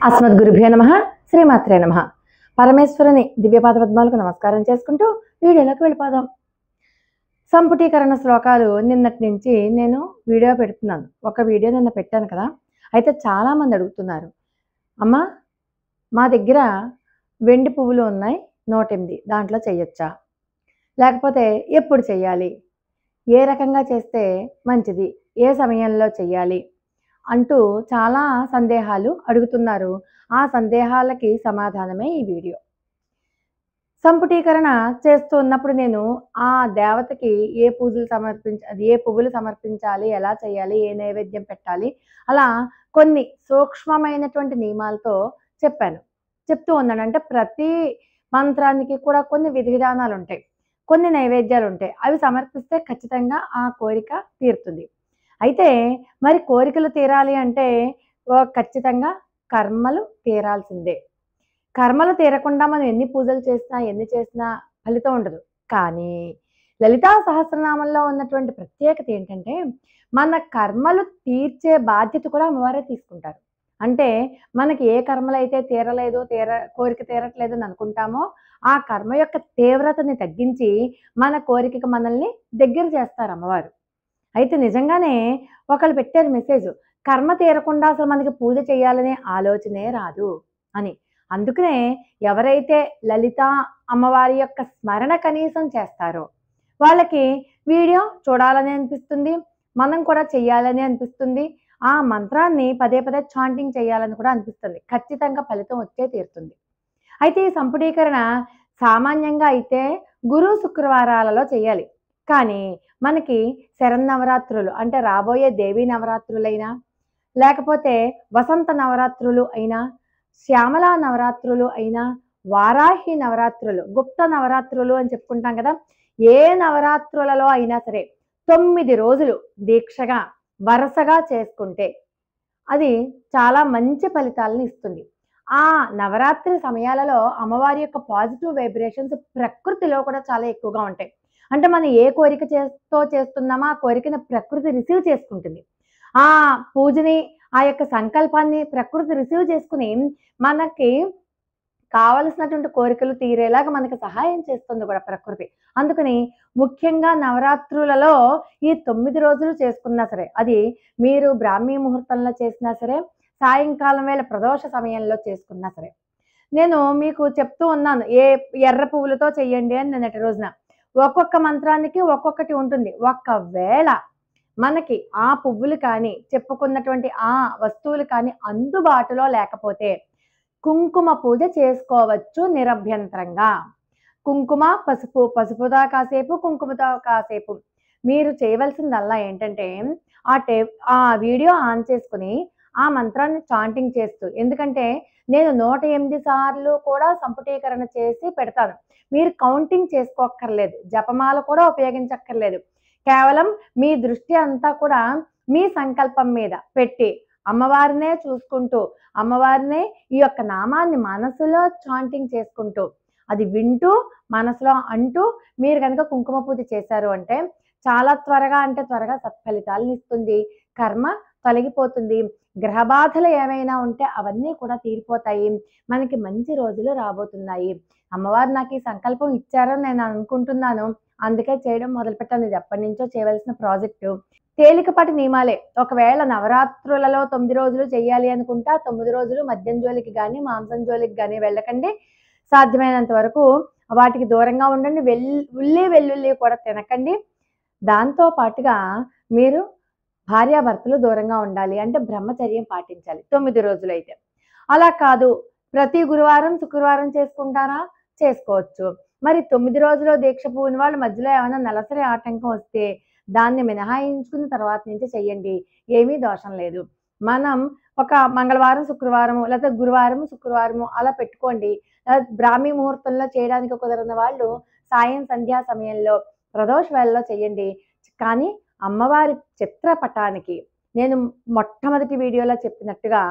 అస్మద్గురుభ్యో నమః శ్రీమాత్రే నమః. పరమేశ్వరుని దివ్యపాద పద్మాలకు నమస్కారం చేసుకుంటూ వీడియోలోకి వెళ్ళిపోదాం. సంపుటీకరణ శ్లోకాలు నిన్నటి నుంచి నేను వీడియో పెడుతున్నాను. ఒక వీడియో నిన్న పెట్టాను కదా. అయితే చాలామంది అడుగుతున్నారు, అమ్మ మా దగ్గర వెండి పువ్వులు ఉన్నాయి 108, దాంట్లో చెయ్యొచ్చా, లేకపోతే ఎప్పుడు చెయ్యాలి, ఏ రకంగా చేస్తే మంచిది, ఏ సమయంలో చెయ్యాలి అంటూ చాలా సందేహాలు అడుగుతున్నారు. ఆ సందేహాలకి సమాధానమే ఈ వీడియో. సంపుటీకరణ చేస్తూ ఉన్నప్పుడు నేను ఆ దేవతకి ఏ పువ్వులు సమర్పించాలి, ఎలా చేయాలి, ఏ నైవేద్యం పెట్టాలి, అలా కొన్ని సూక్ష్మమైనటువంటి నియమాలతో చెప్తూ ఉన్నాను. అంటే ప్రతి మంత్రానికి కూడా కొన్ని విధి విధానాలు ఉంటాయి, కొన్ని నైవేద్యాలు ఉంటాయి. అవి సమర్పిస్తే ఖచ్చితంగా ఆ కోరిక తీరుతుంది. అయితే మరి కోరికలు తీరాలి అంటే ఖచ్చితంగా కర్మలు తీరాల్సిందే. కర్మలు తీరకుండా మనం ఎన్ని పూజలు చేసినా ఎన్ని చేసినా ఫలితం ఉండదు. కానీ లలితా సహస్రనామంలో ఉన్నటువంటి ప్రత్యేకత ఏంటంటే మన కర్మలు తీర్చే బాధ్యత కూడా అమ్మవారే తీసుకుంటారు. అంటే మనకి ఏ కర్మలు అయితే కోరిక తీరట్లేదు అని అనుకుంటామో ఆ కర్మ యొక్క తీవ్రతని తగ్గించి మన కోరికకి మనల్ని దగ్గర చేస్తారు అమ్మవారు. అయితే నిజంగానే ఒకళ్ళు పెట్టారు మెసేజ్, కర్మ తీరకుండా అసలు మనకి పూజ చేయాలనే ఆలోచనే రాదు అని. అందుకనే ఎవరైతే లలితా అమ్మవారి యొక్క స్మరణ కనీసం చేస్తారో వాళ్ళకి వీడియో చూడాలని అనిపిస్తుంది, మనం కూడా చెయ్యాలని అనిపిస్తుంది, ఆ మంత్రాన్ని పదే పదే చాంటింగ్ చేయాలని కూడా అనిపిస్తుంది. ఖచ్చితంగా ఫలితం వచ్చే తీరుతుంది. అయితే ఈ సంపుటీకరణ సామాన్యంగా అయితే గురు శుక్రవారాలలో చేయాలి. కానీ మనకి శరన్నవరాత్రులు అంటే రాబోయే దేవీ నవరాత్రులైనా, లేకపోతే వసంత నవరాత్రులు అయినా, శ్యామలా నవరాత్రులు అయినా, వారాహి నవరాత్రులు, గుప్త నవరాత్రులు అని చెప్పుకుంటాం కదా, ఏ నవరాత్రులలో అయినా సరే 9 రోజులు దీక్షగా వరుసగా చేసుకుంటే అది చాలా మంచి ఫలితాలను ఇస్తుంది. ఆ నవరాత్రి సమయాలలో అమ్మవారి యొక్క పాజిటివ్ వైబ్రేషన్స్ ప్రకృతిలో కూడా చాలా ఎక్కువగా ఉంటాయి. అంటే మనం ఏ కోరిక చేస్తున్నామో ఆ కోరికను ప్రకృతి రిసీవ్ చేసుకుంటుంది. ఆ పూజని, ఆ యొక్క సంకల్పాన్ని ప్రకృతి రిసీవ్ చేసుకుని మనకి కావలసినటువంటి కోరికలు తీరేలాగా మనకి సహాయం చేస్తుంది కూడా ప్రకృతి. అందుకని ముఖ్యంగా నవరాత్రులలో ఈ 9 రోజులు చేసుకున్నా సరే, అది మీరు బ్రాహ్మీ ముహూర్తంలో చేసినా సరే, సాయంకాలం వేళ ప్రదోష సమయంలో చేసుకున్నా సరే, నేను మీకు చెప్తూ ఉన్నాను ఎర్ర పువ్వులతో చెయ్యండి అని నిన్నటి రోజున. ఒక్కొక్క మంత్రానికి ఒక్కొక్కటి ఉంటుంది. ఒకవేళ మనకి ఆ పువ్వులు కానీ చెప్పుకున్నటువంటి ఆ వస్తువులు కానీ అందుబాటులో లేకపోతే కుంకుమ పూజ చేసుకోవచ్చు నిరభ్యంతరంగా. కుంకుమ, పసుపుతో కాసేపు, కుంకుమతో కాసేపు. మీరు చేయవలసిందల్లా ఏంటంటే ఆ వీడియో ఆన్ చేసుకుని ఆ మంత్రాన్ని చాంటింగ్ చేస్తూ, ఎందుకంటే నేను 108 సార్లు కూడా సంపుటీకరణ చేసి పెడతాను. మీరు కౌంటింగ్ చేసుకోక్కర్లేదు, జపమాల కూడా ఉపయోగించక్కర్లేదు. కేవలం మీ దృష్టి అంతా కూడా మీ సంకల్పం మీద పెట్టి అమ్మవారినే చూసుకుంటూ, అమ్మవారినే ఈ యొక్క నామాన్ని మనసులో చాంటింగ్ చేసుకుంటూ, అది వింటూ మనసులో అంటూ మీరు కనుక కుంకుమ పూజ చేశారు అంటే చాలా త్వరగా సత్ఫలితాలను ఇస్తుంది. కర్మ తొలగిపోతుంది. గ్రహ బాధలు ఏమైనా ఉంటే అవన్నీ కూడా తీరిపోతాయి. మనకి మంచి రోజులు రాబోతున్నాయి. అమ్మవారు నాకు ఈ సంకల్పం ఇచ్చారని నేను అనుకుంటున్నాను, అందుకే చేయడం మొదలుపెట్టాను. ఇది ఎప్పటి నుంచో చేయవలసిన ప్రాజెక్టు. తేలికపాటి నియమాలే. ఒకవేళ నవరాత్రులలో 9 రోజులు చెయ్యాలి అనుకుంటే 9 రోజులు మద్యం జోలికి కానీ, మాంసం జోలికి కానీ వెళ్ళకండి. సాధ్యమైనంత వరకు వాటికి దూరంగా ఉండండి. వెల్లుల్లి కూడా తినకండి. దాంతో పాటుగా మీరు భార్యాభర్తలు దూరంగా ఉండాలి. అంటే బ్రహ్మచర్యం పాటించాలి 9 రోజులైతే. అలా కాదు, ప్రతి గురువారం శుక్రవారం చేసుకుంటారా, చేసుకోవచ్చు. మరి 9 రోజులు దీక్ష పూని వాళ్ళు మధ్యలో ఏమైనా నెలసరి ఆటంకం వస్తే దాన్ని మినహాయించుకున్న తర్వాత నుంచి చెయ్యండి, ఏమీ దోషం లేదు. మనం ఒక మంగళవారం శుక్రవారము లేకపోతే గురువారము శుక్రవారము అలా పెట్టుకోండి. బ్రాహ్మీ ముహూర్తంలో చేయడానికి కుదరని వాళ్ళు సాయం సంధ్యా సమయంలో ప్రదోష వేళలో చెయ్యండి. కానీ అమ్మవారి చిత్రపటానికి నేను మొట్టమొదటి వీడియోలో చెప్పినట్టుగా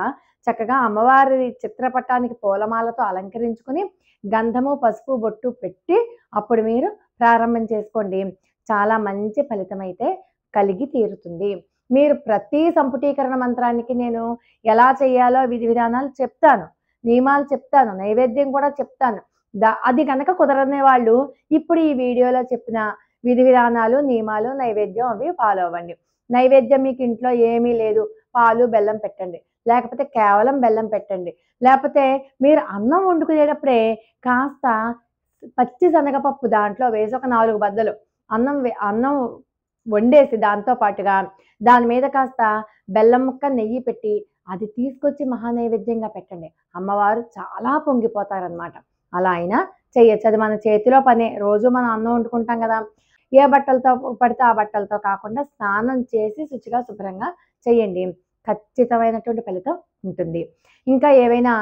చక్కగా అమ్మవారి చిత్రపటానికి పూలమాలతో అలంకరించుకుని గంధము, పసుపు, బొట్టు పెట్టి అప్పుడు మీరు ప్రారంభం చేసుకోండి. చాలా మంచి ఫలితం అయితే కలిగి తీరుతుంది. మీరు ప్రతి సంపుటీకరణ మంత్రానికి నేను ఎలా చేయాలో విధి విధానాలు చెప్తాను, నియమాలు చెప్తాను, నైవేద్యం కూడా చెప్తాను. అది కనుక కుదరని వాళ్ళు ఇప్పుడు ఈ వీడియోలో చెప్పిన విధి విధానాలు, నియమాలు, నైవేద్యం అవి ఫాలో అవ్వండి. నైవేద్యం మీకు ఇంట్లో ఏమీ లేదు, పాలు బెల్లం పెట్టండి, లేకపోతే కేవలం బెల్లం పెట్టండి, లేకపోతే మీరు అన్నం వండుకునేటప్పుడే కాస్త పచ్చి శనగపప్పు దాంట్లో వేసి ఒక 4 బద్దలు అన్నం వండేసి దాంతో పాటుగా దాని మీద కాస్త బెల్లం ముక్క నెయ్యి పెట్టి అది తీసుకొచ్చి మహానైవేద్యంగా పెట్టండి. అమ్మవారు చాలా పొంగిపోతారనమాట. అలా అయినా చెయ్యొచ్చు. అది మన చేతిలో పనే. రోజు మనం అన్నం వండుకుంటాం కదా, ఏ బట్టలతో పడితే ఆ బట్టలతో కాకుండా స్నానం చేసి శుచిగా శుభ్రంగా చేయండి. ఖచ్చితమైనటువంటి ఫలితం ఉంటుంది. ఇంకా ఏవైనా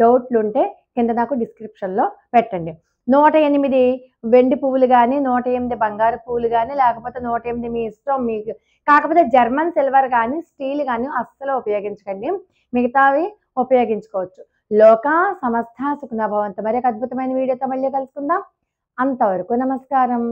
డౌట్లు ఉంటే కింద నాకు డిస్క్రిప్షన్లో పెట్టండి. 108 వెండి పువ్వులు కానీ, 108 బంగారు పువ్వులు కానీ, లేకపోతే 108 మీ ఇష్టం మీకు. కాకపోతే జర్మన్ సిల్వర్ కానీ, స్టీల్ కానీ అస్సలు ఉపయోగించకండి. మిగతావి ఉపయోగించుకోవచ్చు. లోకా సమస్త సుఖినో భవంతు. మరి ఒక అద్భుతమైన వీడియోతో మళ్ళీ కలుసుకుందాం. అంతవరకు నమస్కారం.